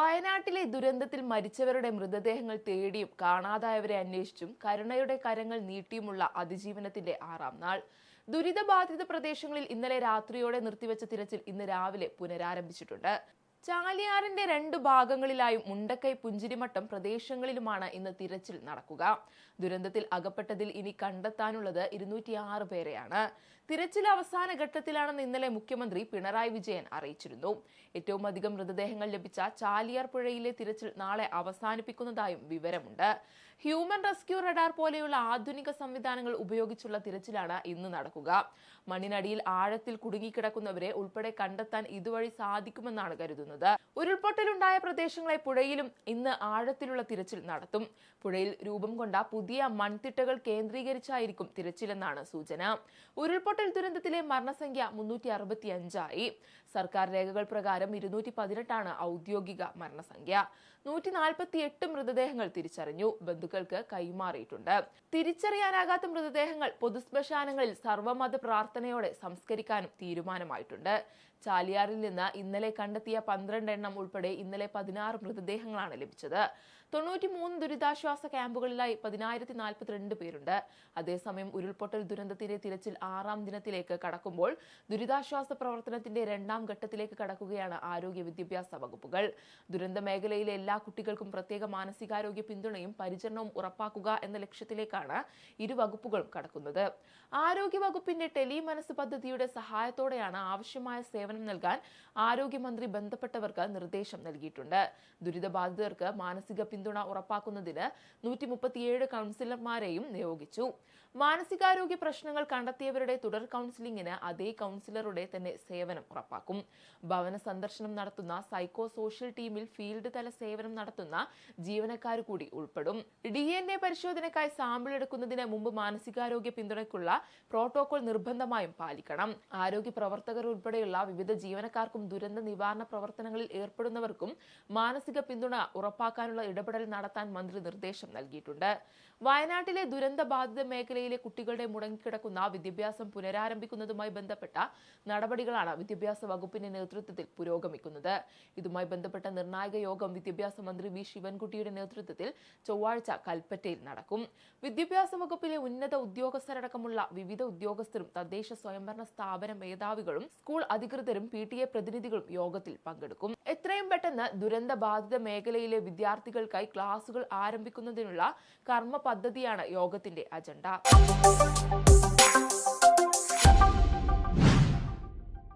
വയനാട്ടിലെ ദുരന്തത്തിൽ മരിച്ചവരുടെ മൃതദേഹങ്ങൾ തേടിയും കാണാതായവരെ അന്വേഷിച്ചും കരുണയുടെ കരങ്ങൾ നീട്ടിയുമുള്ള അതിജീവനത്തിന്റെ 6ാം നാൾ. ദുരിതബാധിത പ്രദേശങ്ങളിൽ ഇന്നലെ രാത്രിയോടെ നിർത്തിവെച്ച തിരച്ചിൽ ഇന്ന് രാവിലെ പുനരാരംഭിച്ചിട്ടുണ്ട്. ചാലിയാറിന്റെ 2 ഭാഗങ്ങളിലായും മുണ്ടക്കൈ, പുഞ്ചിരിമട്ടം പ്രദേശങ്ങളിലുമാണ് ഇന്ന് തിരച്ചിൽ നടക്കുക. ദുരന്തത്തിൽ അകപ്പെട്ടതിൽ ഇനി കണ്ടെത്താനുള്ളത് 206 പേരെയാണ്. തിരച്ചിൽ അവസാന ഘട്ടത്തിലാണെന്ന് ഇന്നലെ മുഖ്യമന്ത്രി പിണറായി വിജയൻ അറിയിച്ചിരുന്നു. ഏറ്റവും അധികം മൃതദേഹങ്ങൾ ലഭിച്ച ചാലിയാർ പുഴയിലെ തിരച്ചിൽ നാളെ അവസാനിപ്പിക്കുന്നതായും വിവരമുണ്ട്. ഹ്യൂമൻ റെസ്ക്യൂ റഡാർ പോലെയുള്ള ആധുനിക സംവിധാനങ്ങൾ ഉപയോഗിച്ചുള്ള തിരച്ചിലാണ് ഇന്ന് നടക്കുക. മണ്ണിനടിയിൽ ആഴത്തിൽ കുടുങ്ങിക്കിടക്കുന്നവരെ ഉൾപ്പെടെ കണ്ടെത്താൻ ഇതുവഴി സാധിക്കുമെന്നാണ് കരുതുന്നത്. ഉരുൾപൊട്ടലുണ്ടായ പ്രദേശങ്ങളെ പുഴയിലും ഇന്ന് ആഴത്തിലുള്ള തിരച്ചിൽ നടത്തും. പുഴയിൽ രൂപം കൊണ്ട പുതിയ മൺതിട്ടകൾ കേന്ദ്രീകരിച്ചായിരിക്കും തിരച്ചിലെന്നാണ് സൂചന. ഉരുൾപൊട്ടൽ ദുരന്തത്തിലെ മരണസംഖ്യ 365 സർക്കാർ രേഖകൾ പ്രകാരം 218 ഔദ്യോഗിക മരണസംഖ്യ. 148 മൃതദേഹങ്ങൾ തിരിച്ചറിഞ്ഞു, ബന്ധുക്കൾക്ക് കൈമാറിയിട്ടുണ്ട്. തിരിച്ചറിയാനാകാത്ത മൃതദേഹങ്ങൾ പൊതുശ്മശാനങ്ങളിൽ സർവ്വമത പ്രാർത്ഥനയോടെ സംസ്കരിക്കാനും തീരുമാനമായിട്ടുണ്ട്. ചാലിയാറിൽ നിന്ന് ഇന്നലെ കണ്ടെത്തിയ 12 എണ്ണം ഉൾപ്പെടെ ഇന്നലെ 16 മൃതദേഹങ്ങളാണ് ലഭിച്ചത്. 93 ദുരിതാശ്വാസ ക്യാമ്പുകളിലായി 10,042 പേരുണ്ട്. അതേസമയം ഉരുൾപൊട്ടൽ ദുരന്തത്തിന്റെ തിരച്ചിൽ 6ാം ദിനത്തിലേക്ക് കടക്കുമ്പോൾ ദുരിതാശ്വാസ പ്രവർത്തനത്തിന്റെ 2ാം ഘട്ടത്തിലേക്ക് കടക്കുകയാണ് ആരോഗ്യ വിദ്യാഭ്യാസ വകുപ്പുകൾ. ദുരന്ത മേഖലയിലെ എല്ലാ കുട്ടികൾക്കും പ്രത്യേക മാനസികാരോഗ്യ പിന്തുണയും പരിചരണവും ഉറപ്പാക്കുക എന്ന ലക്ഷ്യത്തിലേക്കാണ് ഇരു വകുപ്പുകളും കടക്കുന്നത്. ആരോഗ്യ വകുപ്പിന്റെ ടെലിമനസ് പദ്ധതിയുടെ സഹായത്തോടെയാണ് ആവശ്യമായ സേവനം നൽകാൻ ആരോഗ്യമന്ത്രി ബന്ധപ്പെട്ടവർക്ക് നിർദ്ദേശം നൽകിയിട്ടുണ്ട്. ദുരിതബാധിതർക്ക് മാനസിക പിന്തുണ ഉറപ്പാക്കുന്നതിന് 137 കൗൺസിലർമാരെയും നിയോഗിച്ചു. മാനസികാരോഗ്യ പ്രശ്നങ്ങൾ കണ്ടെത്തിയവരുടെ തുടർ കൗൺസിലിംഗിന് അതേ കൗൺസിലറുടെ തന്നെ സേവനം ഉറപ്പാക്കും. ഭവന സന്ദർശനം നടത്തുന്ന സൈക്കോ സോഷ്യൽ ടീമിൽ ഫീൽഡ് തല സേവനം നടത്തുന്ന ജീവനക്കാർ കൂടി ഉൾപ്പെടും. DNA പരിശോധനയ്ക്കായി സാമ്പിൾ എടുക്കുന്നതിന് മുമ്പ് മാനസികാരോഗ്യ പിന്തുണയ്ക്കുള്ള പ്രോട്ടോകോൾ നിർബന്ധമായും പാലിക്കണം. ആരോഗ്യ പ്രവർത്തകർ ഉൾപ്പെടെയുള്ള വിവിധ ജീവനക്കാർക്കും ദുരന്ത നിവാരണ പ്രവർത്തനങ്ങളിൽ ഏർപ്പെടുന്നവർക്കും മാനസിക പിന്തുണ ഉറപ്പാക്കാനുള്ള ഇടപെടൽ നടത്താൻ മന്ത്രി നിർദ്ദേശം നൽകിയിട്ടുണ്ട്. വയനാട്ടിലെ ദുരന്ത ബാധിത മേഖലയിലെ കുട്ടികളുടെ മുടങ്ങിക്കിടക്കുന്ന വിദ്യാഭ്യാസം പുനരാരംഭിക്കുന്നതുമായി ബന്ധപ്പെട്ട നടപടികളാണ് വിദ്യാഭ്യാസ വകുപ്പിന്റെ നേതൃത്വത്തിൽ പുരോഗമിക്കുന്നത്. ഇതുമായി ബന്ധപ്പെട്ട നിർണായക യോഗം വിദ്യാഭ്യാസ മന്ത്രി വി ശിവൻകുട്ടിയുടെ നേതൃത്വത്തിൽ ചൊവ്വാഴ്ച കൽപ്പറ്റയിൽ നടക്കും. വിദ്യാഭ്യാസ വകുപ്പിലെ ഉന്നത ഉദ്യോഗസ്ഥരടക്കമുള്ള വിവിധ ഉദ്യോഗസ്ഥരും തദ്ദേശ സ്വയംഭരണ സ്ഥാപന മേധാവികളും സ്കൂൾ അധികൃതരും PTA പ്രതിനിധികളും യോഗത്തിൽ പങ്കെടുക്കും. എത്രയും പെട്ടെന്ന് ദുരന്ത ബാധിത മേഖലയിലെ വിദ്യാർത്ഥികൾക്കായി ക്ലാസുകൾ ആരംഭിക്കുന്നതിനുള്ള കർമ്മ പദ്ധതിയാണ് യോഗത്തിന്റെ അജണ്ട.